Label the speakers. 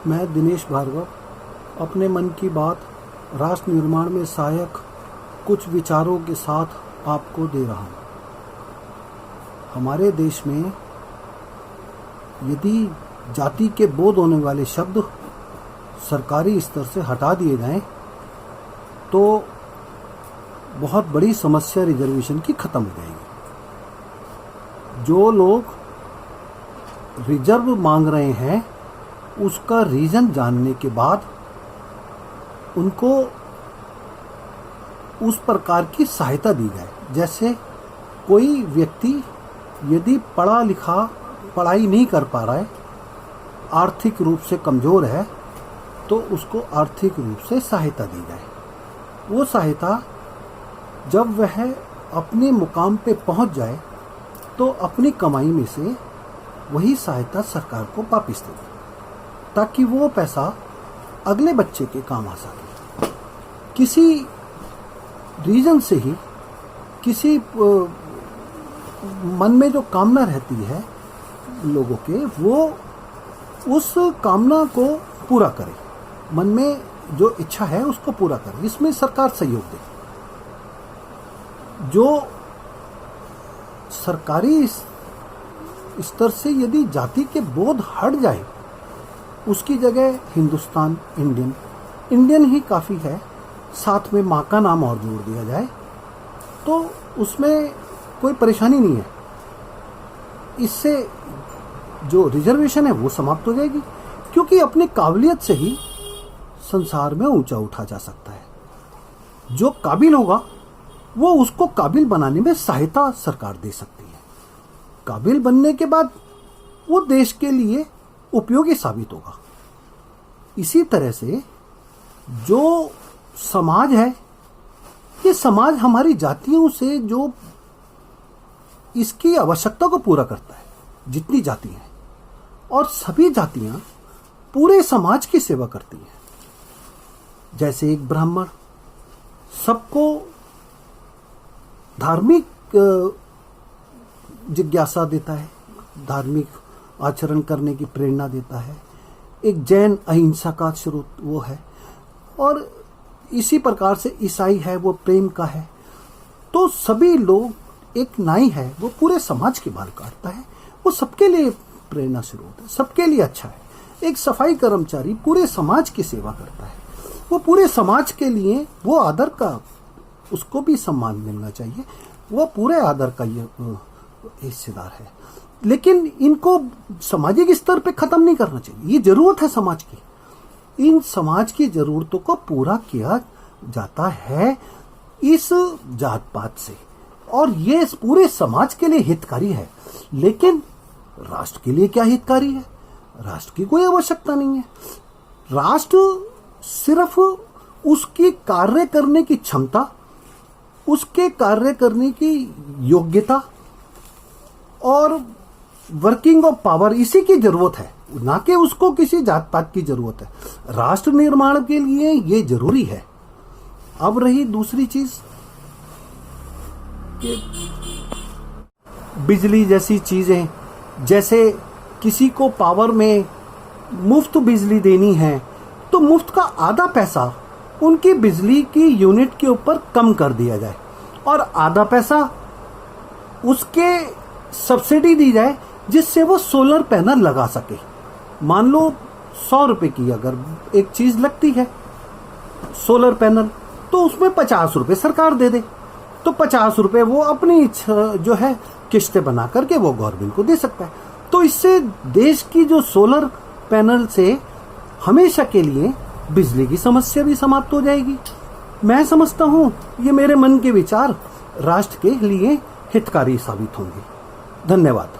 Speaker 1: मैं दिनेश भार्गव अपने मन की बात राष्ट्र निर्माण में सहायक कुछ विचारों के साथ आपको दे रहा हूँ। हमारे देश में यदि जाति के बोध होने वाले शब्द सरकारी स्तर से हटा दिए जाएं तो बहुत बड़ी समस्या रिजर्वेशन की खत्म हो जाएगी। जो लोग रिजर्व मांग रहे हैं उसका रीज़न जानने के बाद उनको उस प्रकार की सहायता दी जाए। जैसे कोई व्यक्ति यदि पढ़ा लिखा पढ़ाई नहीं कर पा रहा है, आर्थिक रूप से कमज़ोर है, तो उसको आर्थिक रूप से सहायता दी जाए। वो सहायता जब वह अपने मुकाम पे पहुंच जाए तो अपनी कमाई में से वही सहायता सरकार को वापस दे, ताकि वो पैसा अगले बच्चे के काम आ सके। किसी रीजन से ही किसी मन में जो कामना रहती है लोगों के, वो उस कामना को पूरा करे, मन में जो इच्छा है उसको पूरा करे। इसमें सरकार सहयोग दे। जो सरकारी स्तर से यदि जाति के बोध हट जाए, उसकी जगह हिंदुस्तान इंडियन ही काफ़ी है, साथ में माँ का नाम और जोड़ दिया जाए तो उसमें कोई परेशानी नहीं है। इससे जो रिजर्वेशन है वो समाप्त हो जाएगी, क्योंकि अपनी काबिलियत से ही संसार में ऊंचा उठा जा सकता है। जो काबिल होगा वो उसको काबिल बनाने में सहायता सरकार दे सकती है। काबिल बनने के बाद वो देश के लिए उपयोगी साबित होगा। इसी तरह से जो समाज है, ये समाज हमारी जातियों से जो इसकी आवश्यकता को पूरा करता है, जितनी जाति हैं, और सभी जातियां पूरे समाज की सेवा करती हैं। जैसे एक ब्राह्मण सबको धार्मिक जिज्ञासा देता है, धार्मिक आचरण करने की प्रेरणा देता है। एक जैन अहिंसा का स्रोत वो है, और इसी प्रकार से ईसाई है वो प्रेम का है। तो सभी लोग, एक नाई है वो पूरे समाज के बाल काटता है, वो सबके लिए प्रेरणा स्रोत है, सबके लिए अच्छा है। एक सफाई कर्मचारी पूरे समाज की सेवा करता है, वो पूरे समाज के लिए वो आदर का, उसको भी सम्मान मिलना चाहिए, वो पूरे आदर का ये हिस्सेदार है। लेकिन इनको सामाजिक स्तर पे खत्म नहीं करना चाहिए। ये जरूरत है समाज की, इन समाज की जरूरतों को पूरा किया जाता है इस जात पात से, और ये पूरे समाज के लिए हितकारी है। लेकिन राष्ट्र के लिए क्या हितकारी है? राष्ट्र की कोई आवश्यकता नहीं है। राष्ट्र सिर्फ उसकी कार्य करने की क्षमता, उसके कार्य करने की योग्यता और वर्किंग ऑफ पावर, इसी की जरूरत है, ना कि उसको किसी जात पात की जरूरत है। राष्ट्र निर्माण के लिए ये जरूरी है। अब रही दूसरी चीज कि बिजली जैसी चीजें, जैसे किसी को पावर में मुफ्त बिजली देनी है तो मुफ्त का आधा पैसा उनकी बिजली की यूनिट के ऊपर कम कर दिया जाए, और आधा पैसा उसके सब्सिडी दी जाए जिससे वो सोलर पैनल लगा सके। मान लो 100 रुपए की अगर एक चीज लगती है सोलर पैनल, तो उसमें 50 रुपए सरकार दे दे, तो 50 रुपए वो अपनी जो है किस्तें बना करके वो गवर्नमेंट को दे सकता है। तो इससे देश की जो सोलर पैनल से हमेशा के लिए बिजली की समस्या भी समाप्त हो जाएगी। मैं समझता हूं ये मेरे मन के विचार राष्ट्र के लिए हितकारी साबित होंगे। धन्यवाद।